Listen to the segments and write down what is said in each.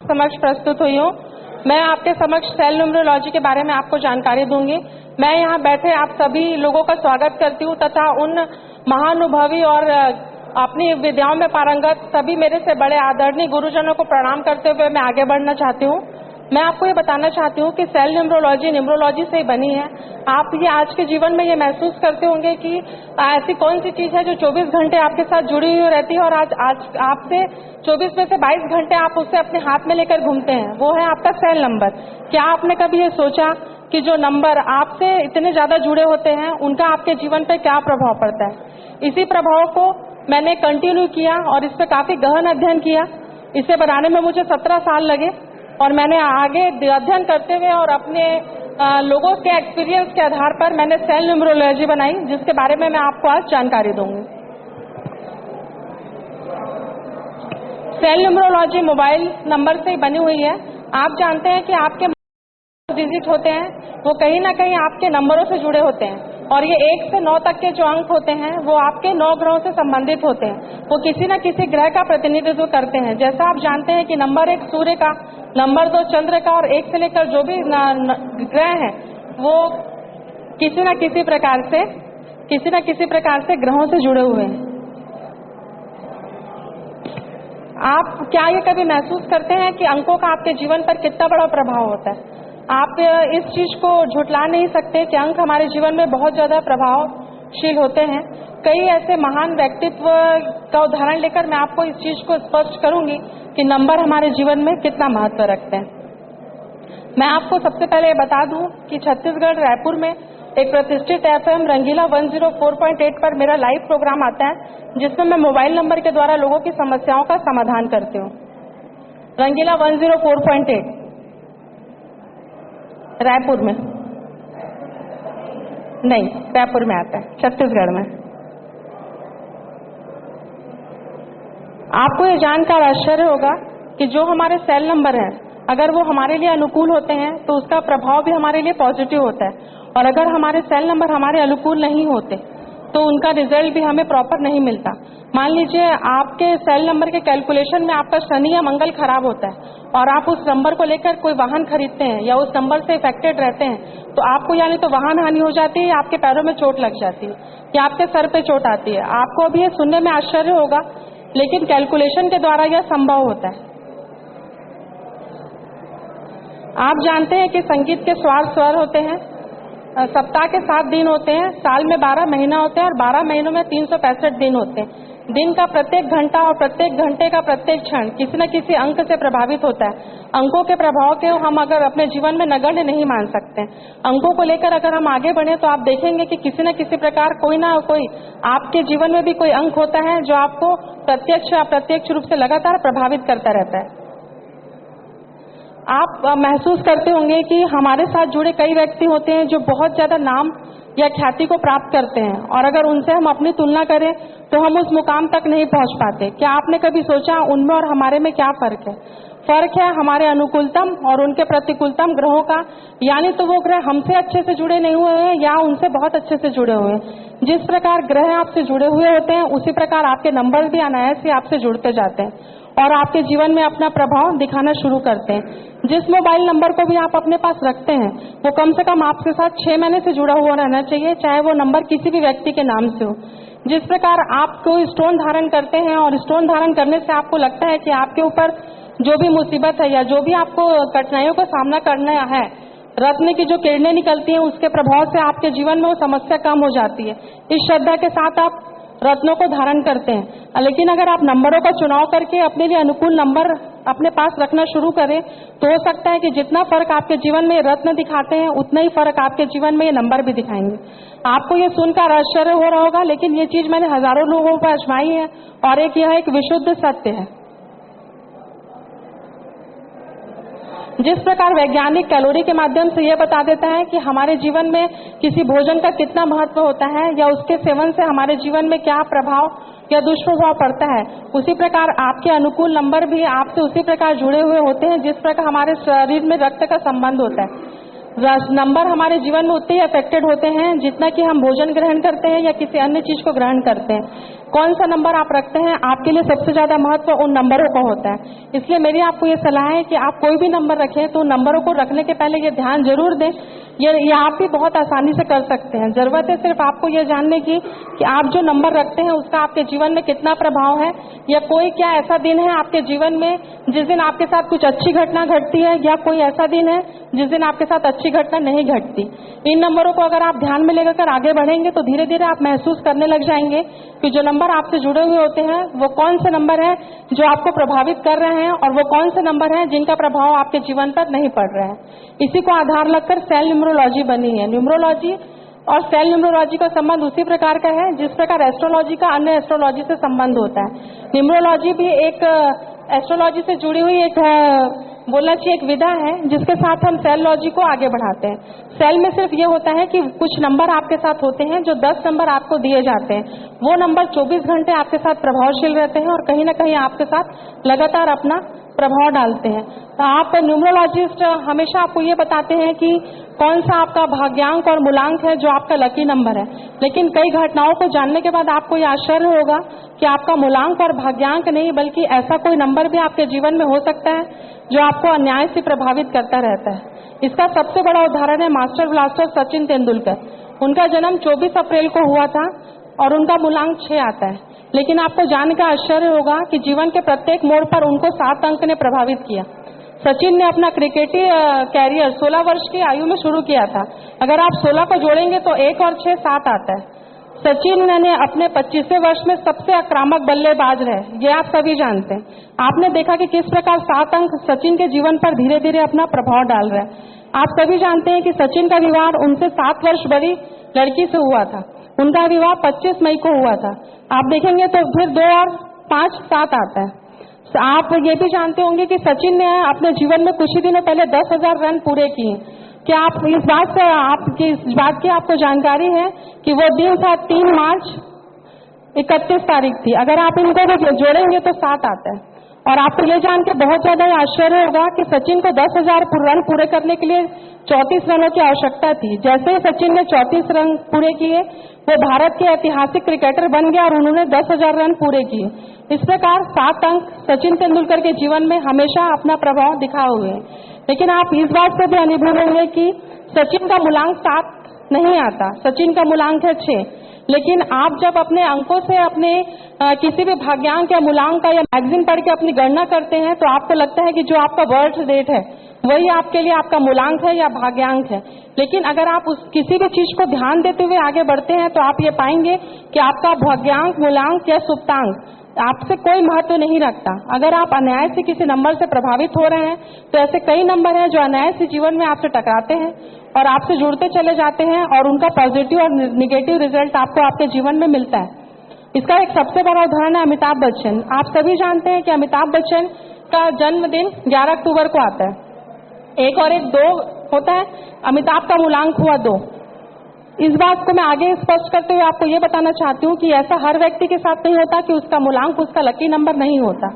समक्ष प्रस्तुत हुई हूँ। मैं आपके समक्ष सेल न्यूमरोलॉजी के बारे में आपको जानकारी दूंगी। मैं यहाँ बैठे आप सभी लोगों का स्वागत करती हूँ तथा उन महानुभवी और अपनी विद्याओं में पारंगत सभी मेरे से बड़े आदरणीय गुरुजनों को प्रणाम करते हुए मैं आगे बढ़ना चाहती हूँ। मैं आपको ये बताना चाहती हूँ कि सेल न्यूमरोलॉजी से ही बनी है। आप ये आज के जीवन में ये महसूस करते होंगे कि ऐसी कौन सी चीज है जो 24 घंटे आपके साथ जुड़ी हुई रहती है और आज आपसे 24 में से 22 घंटे आप उसे अपने हाथ में लेकर घूमते हैं, वो है आपका सेल नंबर। क्या आपने कभी ये सोचा कि जो नंबर आपसे इतने ज्यादा जुड़े होते हैं उनका आपके जीवन पे क्या प्रभाव पड़ता है? इसी प्रभाव को मैंने कंटिन्यू किया और इस पर काफी गहन अध्ययन किया। इसे बनाने में मुझे 17 साल लगे और मैंने आगे अध्ययन करते हुए और अपने लोगों के एक्सपीरियंस के आधार पर मैंने सेल न्यूमरोलॉजी बनाई, जिसके बारे में मैं आपको आज जानकारी दूंगी। सेल न्यूमरोलॉजी मोबाइल नंबर से ही बनी हुई है। आप जानते हैं कि आपके डिजिट होते हैं वो कहीं ना कहीं आपके नंबरों से जुड़े होते हैं और ये 1 से 9 तक के जो अंक होते हैं वो आपके 9 ग्रहों से संबंधित होते हैं। वो किसी न किसी ग्रह का प्रतिनिधित्व करते हैं। जैसा आप जानते हैं कि नंबर 1 सूर्य का, नंबर 2 चंद्र का और 1 से लेकर जो भी ग्रह हैं वो किसी न किसी प्रकार से ग्रहों से जुड़े हुए हैं। आप क्या ये कभी महसूस करते हैं कि अंकों का आपके जीवन पर कितना बड़ा प्रभाव होता है? आप इस चीज को झुठला नहीं सकते कि अंक हमारे जीवन में बहुत ज्यादा प्रभावशील होते हैं। कई ऐसे महान व्यक्तित्व का उदाहरण लेकर मैं आपको इस चीज को स्पष्ट करूंगी कि नंबर हमारे जीवन में कितना महत्व रखते हैं। मैं आपको सबसे पहले बता दूं कि छत्तीसगढ़ रायपुर में एक प्रतिष्ठित FM रंगीला 104.8 पर मेरा लाइव प्रोग्राम आता है, जिसमें मैं मोबाइल नंबर के द्वारा लोगों की समस्याओं का समाधान करती हूँ। रंगीला 104.8 रायपुर में नहीं, रायपुर में आता है, छत्तीसगढ़ में। आपको ये जानकर आश्चर्य होगा कि जो हमारे सेल नंबर हैं अगर वो हमारे लिए अनुकूल होते हैं तो उसका प्रभाव भी हमारे लिए पॉजिटिव होता है, और अगर हमारे सेल नंबर हमारे अनुकूल नहीं होते तो उनका रिजल्ट भी हमें प्रॉपर नहीं मिलता। मान लीजिए आपके सेल नंबर के कैलकुलेशन में आपका शनि या मंगल खराब होता है और आप उस नंबर को लेकर कोई वाहन खरीदते हैं या उस नंबर से इफेक्टेड रहते हैं तो आपको यानी तो वाहन हानि हो जाती है या आपके पैरों में चोट लग जाती है या आपके सर पे चोट आती है। आपको अभी ये सुनने में आश्चर्य होगा, लेकिन कैलकुलेशन के द्वारा यह संभव होता है। आप जानते हैं कि संगीत के स्वर होते हैं। सप्ताह के 7 दिन होते हैं, साल में 12 महीना होते हैं और 12 महीनों में 365 दिन होते हैं। दिन का प्रत्येक घंटा और प्रत्येक घंटे का प्रत्येक क्षण किसी न किसी अंक से प्रभावित होता है। अंकों के प्रभाव के हम अगर अपने जीवन में नगण्य नहीं मान सकते। अंकों को लेकर अगर हम आगे बढ़े तो आप देखेंगे कि किसी न किसी प्रकार कोई ना कोई आपके जीवन में भी कोई अंक होता है जो आपको प्रत्यक्ष या अप्रत्यक्ष रूप से लगातार प्रभावित करता रहता है। आप महसूस करते होंगे कि हमारे साथ जुड़े कई व्यक्ति होते हैं जो बहुत ज्यादा नाम या ख्याति को प्राप्त करते हैं, और अगर उनसे हम अपनी तुलना करें तो हम उस मुकाम तक नहीं पहुंच पाते। क्या आपने कभी सोचा उनमें और हमारे में क्या फर्क है? फर्क है हमारे अनुकूलतम और उनके प्रतिकूलतम ग्रहों का। यानी तो वो ग्रह हमसे अच्छे से जुड़े नहीं हुए हैं या उनसे बहुत अच्छे से जुड़े हुए हैं। जिस प्रकार ग्रह आपसे जुड़े हुए होते हैं उसी प्रकार आपके नंबर भी अनायास ही आपसे जुड़ते जाते हैं और आपके जीवन में अपना प्रभाव दिखाना शुरू करते हैं। जिस मोबाइल नंबर को भी आप अपने पास रखते हैं वो कम से कम आपके साथ 6 महीने से जुड़ा हुआ रहना चाहिए, चाहे वो नंबर किसी भी व्यक्ति के नाम से हो। जिस प्रकार आप कोई स्टोन धारण करते हैं और स्टोन धारण करने से आपको लगता है कि आपके ऊपर जो भी मुसीबत है या जो भी आपको कठिनाइयों का सामना करना है, रत्न की जो किरणें निकलती हैं उसके प्रभाव से आपके जीवन में वो समस्या कम हो जाती है। इस श्रद्धा के साथ आप रत्नों को धारण करते हैं। लेकिन अगर आप नंबरों का चुनाव करके अपने लिए अनुकूल नंबर अपने पास रखना शुरू करें तो हो सकता है कि जितना फर्क आपके जीवन में रत्न दिखाते हैं उतना ही फर्क आपके जीवन में ये नंबर भी दिखाएंगे। आपको ये सुनकर आश्चर्य हो रहा होगा, लेकिन ये चीज मैंने हजारों लोगों पर आजमाई है और यह एक विशुद्ध सत्य है। जिस प्रकार वैज्ञानिक कैलोरी के माध्यम से यह बता देता है कि हमारे जीवन में किसी भोजन का कितना महत्व होता है या उसके सेवन से हमारे जीवन में क्या प्रभाव या दुष्प्रभाव पड़ता है, उसी प्रकार आपके अनुकूल नंबर भी आपसे उसी प्रकार जुड़े हुए होते हैं जिस प्रकार हमारे शरीर में रक्त का संबंध होता है। नंबर हमारे जीवन में उतने ही अफेक्टेड होते हैं जितना कि हम भोजन ग्रहण करते हैं या किसी अन्य चीज को ग्रहण करते हैं। कौन सा नंबर आप रखते हैं आपके लिए सबसे ज्यादा महत्व उन नंबरों का होता है। इसलिए मेरी आपको ये सलाह है कि आप कोई भी नंबर रखें तो नंबरों को रखने के पहले ये ध्यान जरूर दें। ये आप भी बहुत आसानी से कर सकते हैं। जरूरत है सिर्फ आपको ये जानने की कि आप जो नंबर रखते हैं उसका आपके जीवन में कितना प्रभाव है, या कोई क्या ऐसा दिन है आपके जीवन में जिस दिन आपके साथ कुछ अच्छी घटना घटती है, या कोई ऐसा दिन है जिस दिन आपके साथ अच्छी घटना नहीं घटती। इन नंबरों को अगर आप ध्यान में लेकर आगे बढ़ेंगे तो धीरे धीरे आप महसूस करने लग जाएंगे कि जो नंबर आपसे जुड़े हुए होते हैं वो कौन से नंबर हैं जो आपको प्रभावित कर रहे हैं और वो कौन से नंबर हैं जिनका प्रभाव आपके जीवन पर नहीं पड़ रहा है। इसी को आधार लगकर सेल न्यूमरोलॉजी बनी है। न्यूमरोलॉजी और सेल न्यूमरोलॉजी का संबंध उसी प्रकार का है जिस प्रकार एस्ट्रोलॉजी का अन्य एस्ट्रोलॉजी से संबंध होता है। न्यूमरोलॉजी भी एक एस्ट्रोलॉजी से जुड़ी हुई एक बोलना चाहिए एक विधा है जिसके साथ हम सेल लॉजी को आगे बढ़ाते हैं। सेल में सिर्फ ये होता है कि कुछ नंबर आपके साथ होते हैं, जो 10 नंबर आपको दिए जाते हैं, वो नंबर 24 घंटे आपके साथ प्रभावशील रहते हैं और कहीं ना कहीं आपके साथ लगातार अपना प्रभाव डालते हैं। तो आप न्यूमरोलॉजिस्ट हमेशा आपको ये बताते हैं कि कौन सा आपका भाग्यांक और मूलांक है जो आपका लकी नंबर है, लेकिन कई घटनाओं को जानने के बाद आपको ये आश्चर्य होगा कि आपका मूलांक और भाग्यांक नहीं बल्कि ऐसा कोई नंबर भी आपके जीवन में हो सकता है जो आपको अन्याय से प्रभावित करता रहता है। इसका सबसे बड़ा उदाहरण है मास्टर ब्लास्टर सचिन तेंदुलकर। उनका जन्म 24 अप्रैल को हुआ था और उनका मूलांक 6 आता है, लेकिन आपको जानकर आश्चर्य होगा कि जीवन के प्रत्येक मोड़ पर उनको 7 अंक ने प्रभावित किया। सचिन ने अपना क्रिकेटी कैरियर 16 वर्ष की आयु में शुरू किया था। अगर आप 16 को जोड़ेंगे तो 1 और 6 7 आता है। सचिन ने अपने 25वें वर्ष में सबसे आक्रामक बल्लेबाज रहे, ये आप सभी जानते हैं। आपने देखा कि किस प्रकार 7 अंक सचिन के जीवन पर धीरे धीरे अपना प्रभाव डाल रहा है। आप सभी जानते हैं कि सचिन का विवाह उनसे 7 वर्ष बड़ी लड़की से हुआ था। उनका विवाह 25 मई को हुआ था। आप देखेंगे तो फिर 2 और 5 7 आता है। आप ये भी जानते होंगे कि सचिन ने अपने जीवन में कुछ ही दिनों पहले 10,000 रन पूरे किए। क्या आप इस बात की आपको जानकारी है कि वो दिन था 3 मार्च 31 तारीख थी। अगर आप इनको जोड़ेंगे तो 7 आता है। और आपको ये जान के बहुत ज्यादा आश्चर्य होगा कि सचिन को 10,000 रन पूरे करने के लिए 34 रनों की आवश्यकता थी। जैसे ही सचिन ने 34 रन पूरे किए वो भारत के ऐतिहासिक क्रिकेटर बन गया और उन्होंने 10,000 रन पूरे किए। इस प्रकार 7 अंक सचिन तेंदुलकर के जीवन में हमेशा अपना प्रभाव दिखाए हुए हैं। लेकिन आप इस बात से भी अनुभव होंगे कि सचिन का मूलांक 7 नहीं आता, सचिन का मूलांक है 6। लेकिन आप जब अपने अंकों से अपने किसी भी भाग्यांक या मूलांक का या मैगजीन पढ़ के अपनी गणना करते हैं तो आपको लगता है कि जो आपका बर्थ डेट है वही आपके लिए आपका मूलांक है या भाग्यांक है। लेकिन अगर आप किसी भी चीज को ध्यान देते हुए आगे बढ़ते हैं तो आप ये पाएंगे कि आपका भाग्यांक, मूलांक या सुप्तांक आपसे कोई महत्व नहीं रखता। अगर आप अन्याय से किसी नंबर से प्रभावित हो रहे हैं तो ऐसे कई नंबर हैं जो अन्याय से जीवन में आपसे टकराते हैं और आपसे जुड़ते चले जाते हैं और उनका पॉजिटिव और निगेटिव रिजल्ट आपको आपके जीवन में मिलता है। इसका एक सबसे बड़ा उदाहरण है अमिताभ बच्चन। आप सभी जानते हैं कि अमिताभ बच्चन का जन्मदिन 11 अक्टूबर को आता है। 1 और 1 2 होता है। अमिताभ का मूलांक हुआ 2। इस बात को मैं आगे स्पष्ट करते हुए आपको ये बताना चाहती हूँ कि ऐसा हर व्यक्ति के साथ नहीं होता कि उसका मूलांक उसका लकी नंबर नहीं होता।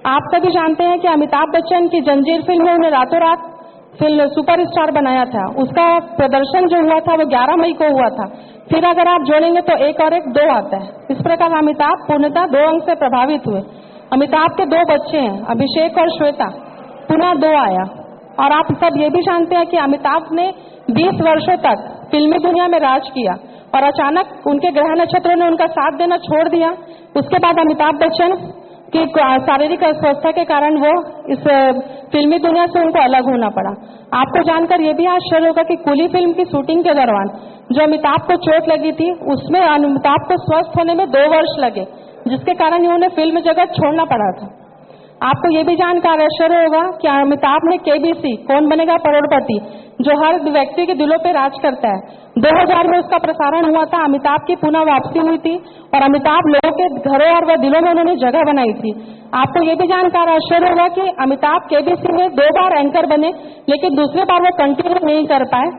आप सभी जानते हैं कि अमिताभ बच्चन की जंजीर फिल्म में उन्हें रातों रात फिल्म सुपरस्टार बनाया था। उसका प्रदर्शन जो हुआ था वो 11 मई को हुआ था। फिर अगर आप जोड़ेंगे तो 1 और 1 2 आता है। इस प्रकार अमिताभ पूर्णतः 2 अंक से प्रभावित हुए। अमिताभ के 2 बच्चे हैं, अभिषेक और श्वेता, पुनः 2 आया। और आप सब ये भी जानते हैं कि अमिताभ ने 20 वर्षों तक फिल्मी दुनिया में राज किया और अचानक उनके ग्रह नक्षत्रों ने उनका साथ देना छोड़ दिया। उसके बाद अमिताभ बच्चन की शारीरिक अस्वस्थता के कारण वो इस फिल्मी दुनिया से उनको अलग होना पड़ा। आपको जानकर ये भी आश्चर्य होगा कि कुली फिल्म की शूटिंग के दौरान जो अमिताभ को चोट लगी थी उसमें अमिताभ को स्वस्थ होने में 2 वर्ष लगे, जिसके कारण उन्हें फिल्म जगत छोड़ना पड़ा था। आपको ये भी जानकर आश्चर्य होगा कि अमिताभ ने केबीसी कौन बनेगा करोड़पति, जो हर व्यक्ति के दिलों पे राज करता है, 2000 में उसका प्रसारण हुआ था। अमिताभ की पुनः वापसी हुई थी और अमिताभ लोगों के घरों और वह दिलों में उन्होंने जगह बनाई थी। आपको ये भी जानकर आश्चर्य होगा कि अमिताभ केबीसी में 2 बार एंकर बने, लेकिन दूसरी बार वो कंटिन्यू नहीं कर पाए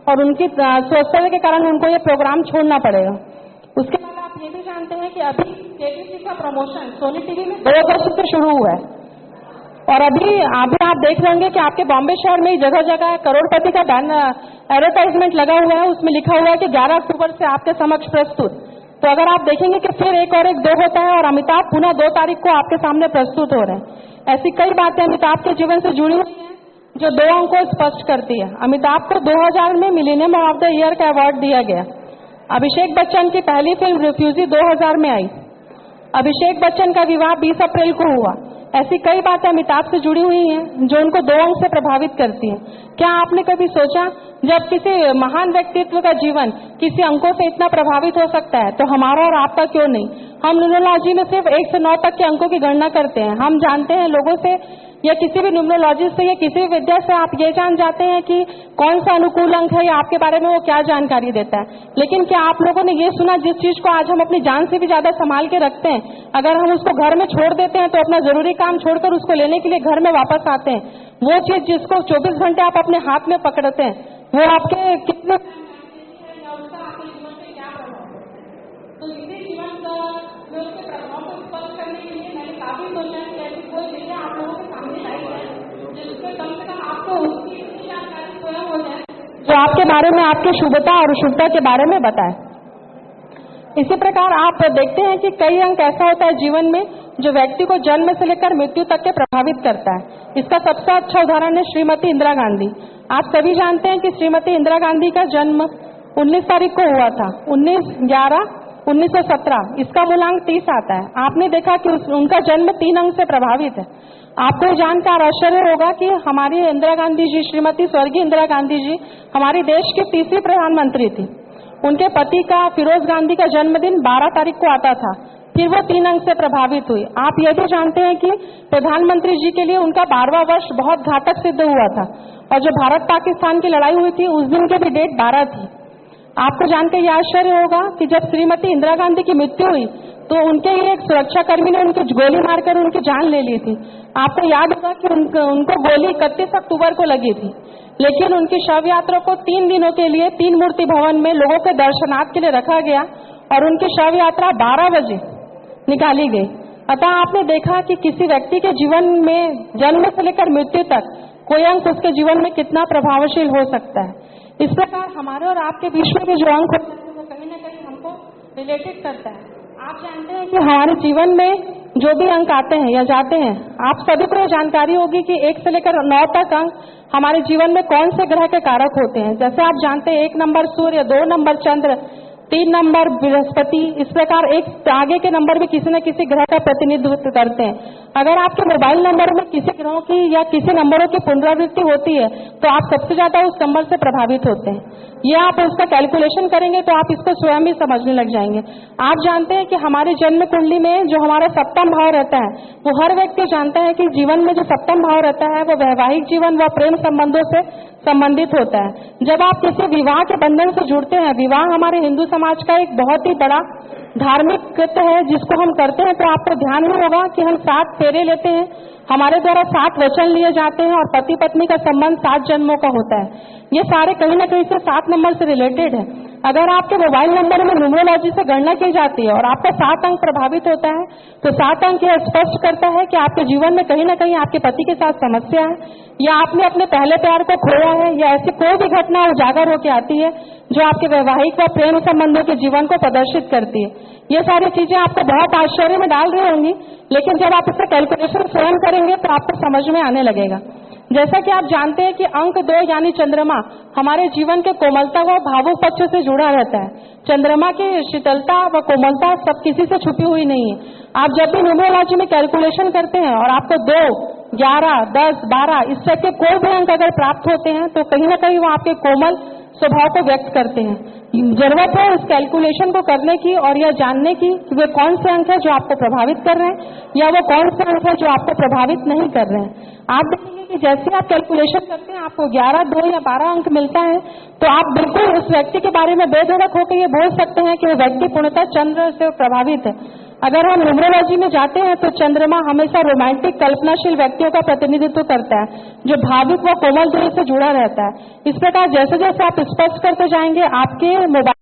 और उनकी स्वस्थता के कारण उनको ये प्रोग्राम छोड़ना पड़ेगा। उसके बाद आप ये भी जानते हैं कि अभी केबीसी का प्रमोशन सोनी टीवी में 2 अगस्त से शुरू हुआ है और अभी आप देख रहे होंगे कि आपके बॉम्बे शहर में जगह जगह करोड़पति का बैनर एडवर्टाइजमेंट लगा हुआ है, उसमें लिखा हुआ है कि 11 अक्टूबर से आपके समक्ष प्रस्तुत। तो अगर आप देखेंगे कि फिर एक और एक दो होता है और अमिताभ पुनः 2 तारीख को आपके सामने प्रस्तुत हो रहे हैं। ऐसी कई बातें अमिताभ के जीवन से जुड़ी हुई हैं जो 2 अंक को स्पष्ट करती है। अमिताभ को 2000 में मिलेनियम ऑफ द ईयर का अवार्ड दिया गया। अभिषेक बच्चन की पहली फिल्म रिफ्यूजी 2000 में आई। अभिषेक बच्चन का विवाह 20 अप्रैल को हुआ। ऐसी कई बातें अमिताभ से जुड़ी हुई हैं जो उनको 2 अंक से प्रभावित करती हैं। क्या आपने कभी सोचा जब किसी महान व्यक्तित्व का जीवन किसी अंकों से इतना प्रभावित हो सकता है तो हमारा और आपका क्यों नहीं? हम न्यूमरोलॉजी में सिर्फ 1 से 9 तक के अंकों की गणना करते हैं। हम जानते हैं लोगों से या किसी भी न्यूमरोलॉजिस्ट से या किसी भी विद्या से आप ये जान जाते हैं कि कौन सा अनुकूल अंक है या आपके बारे में वो क्या जानकारी देता है। लेकिन क्या आप लोगों ने ये सुना जिस चीज को आज हम अपनी जान से भी ज्यादा संभाल के रखते हैं, अगर हम उसको घर में छोड़ देते हैं तो अपना जरूरी काम छोड़कर उसको लेने के लिए घर में वापस आते हैं, वो चीज जिसको 24 घंटे आप अपने हाथ में पकड़ते हैं वो आपके कितने तो इसी जीवन में उसके प्रभाव को स्पष्ट करने के लिए मैंने काफी सोचा कि ऐसी कोई चीजें आप लोगों के सामने लाई है जिससे कम से कम आपको उसकी इतनी जानकारी स्वयं हो जाए जो आपके बारे में आपकी शुभता और अशुभता के बारे में बताए। इसी प्रकार आप देखते हैं कि कई अंक ऐसा होता है जीवन में जो व्यक्ति को जन्म से लेकर मृत्यु तक के प्रभावित करता है। इसका सबसे अच्छा उदाहरण है श्रीमती इंदिरा गांधी। आप सभी जानते हैं कि श्रीमती इंदिरा गांधी का जन्म 19 तारीख को हुआ था, 19/11/1917। इसका मूलांक 30 आता है। आपने देखा कि उनका जन्म 3 अंक से प्रभावित है। आपको जानकर आश्चर्य होगा कि हमारी इंदिरा गांधी जी, श्रीमती स्वर्गीय इंदिरा गांधी जी हमारे देश की 3री प्रधानमंत्री थी। उनके पति का फिरोज गांधी का जन्मदिन 12 तारीख को आता था, फिर वो 3 अंक से प्रभावित हुई। आप ये भी जानते हैं कि प्रधानमंत्री जी के लिए उनका 12वां वर्ष बहुत घातक सिद्ध हुआ था और जो भारत पाकिस्तान की लड़ाई हुई थी उस दिन की भी डेट 12 थी। आपको जानकर यह आश्चर्य होगा कि जब श्रीमती इंदिरा गांधी की मृत्यु हुई तो उनके ही एक सुरक्षाकर्मी ने उनकी गोली मारकर उनकी जान ले ली थी। आपको याद होगा कि उनको गोली 31 अक्टूबर को लगी थी, लेकिन उनकी शव यात्रा को 3 दिनों के लिए 3 मूर्ति भवन में लोगों के दर्शनार्थ के लिए रखा गया और उनकी शव यात्रा 12 बजे निकाली गई। अतः आपने देखा कि किसी व्यक्ति के जीवन में जन्म से लेकर मृत्यु तक कोई अंक उसके जीवन में कितना प्रभावशील हो सकता है। इस प्रकार हमारे और आपके बीच में भी जो अंक होते हैं वो कहीं न कहीं हमको रिलेटेड करता है। आप जानते हैं कि हमारे जीवन में जो भी अंक आते हैं या जाते हैं, आप सभी को जानकारी होगी कि 1 से लेकर 9 तक अंक हमारे जीवन में कौन से ग्रह के कारक होते हैं। जैसे आप जानते हैं 1 नंबर सूर्य, 2 नंबर चंद्र, 3 नंबर बृहस्पति, इस प्रकार एक आगे के नंबर भी किसी न किसी ग्रह का प्रतिनिधित्व करते हैं। अगर आपके मोबाइल नंबर में किसी ग्रहों की या किसी नंबरों की पुनरावृत्ति होती है तो आप सबसे ज्यादा उस नंबर से प्रभावित होते हैं। ये आप उसका कैलकुलेशन करेंगे तो आप इसको स्वयं ही समझने लग जाएंगे। आप जानते हैं कि हमारी जन्म कुंडली में जो हमारा 7वां भाव रहता है वो हर व्यक्ति जानता है कि जीवन में जो 7वां भाव रहता है वो वैवाहिक जीवन व प्रेम संबंधों से संबंधित होता है। जब आप किसी विवाह के बंधन से जुड़ते हैं, विवाह हमारे हिंदू समाज का एक बहुत ही बड़ा धार्मिक कृत्य है जिसको हम करते हैं, तो आपको ध्यान में होगा कि हम 7 फेरे लेते हैं, हमारे द्वारा 7 वचन लिए जाते हैं और पति पत्नी का संबंध 7 जन्मों का होता है। ये सारे कहीं न कहीं से 7 नंबर से रिलेटेड है। अगर आपके मोबाइल नंबर में न्यूमरोलॉजी से गणना की जाती है और आपका 7 अंक प्रभावित होता है तो 7 अंक यह स्पष्ट करता है कि आपके जीवन में कहीं न कहीं आपके पति के साथ समस्या है या आपने अपने पहले प्यार को खोया है या ऐसी कोई भी घटना उजागर होकर आती है जो आपके वैवाहिक व प्रेम संबंधों के जीवन को प्रदर्शित करती है। ये सारी चीजें आपको बहुत आश्चर्य में डाल रही होंगी, लेकिन जब आप इसका कैलकुलेशन स्वयं करेंगे तो आपको समझ में आने लगेगा। जैसा कि आप जानते हैं कि अंक 2 यानी चंद्रमा हमारे जीवन के कोमलता व भावुक पक्ष से जुड़ा रहता है। चंद्रमा की शीतलता व कोमलता सब किसी से छुपी हुई नहीं है। आप जब भी न्यूमरोलॉजी में कैलकुलेशन करते हैं और आपको 2, 11, 10, 12 इस तरह के कोई भी अंक अगर प्राप्त होते हैं तो कहीं न कहीं वो आपके कोमल स्वभाव को व्यक्त करते हैं। जरूरत है इस कैलकुलेशन को करने की और यह जानने की कि वे कौन से अंक है जो आपको प्रभावित कर रहे हैं या वो कौन से अंक है जो आपको प्रभावित नहीं कर रहे हैं। आप देखेंगे कि जैसे आप कैलकुलेशन करते हैं आपको 11, 2 या 12 अंक मिलता है तो आप बिल्कुल उस व्यक्ति के बारे में बेधड़क होकर ये बोल सकते हैं कि वो व्यक्ति पूर्णतः चंद्र से प्रभावित है। अगर हम न्यूमरोलॉजी में जाते हैं तो चंद्रमा हमेशा रोमांटिक कल्पनाशील व्यक्तियों का प्रतिनिधित्व करता है जो भावुक व कोमल दिल से जुड़ा रहता है। इस प्रकार जैसे जैसे आप स्पष्ट करते जाएंगे आपके मोबाइल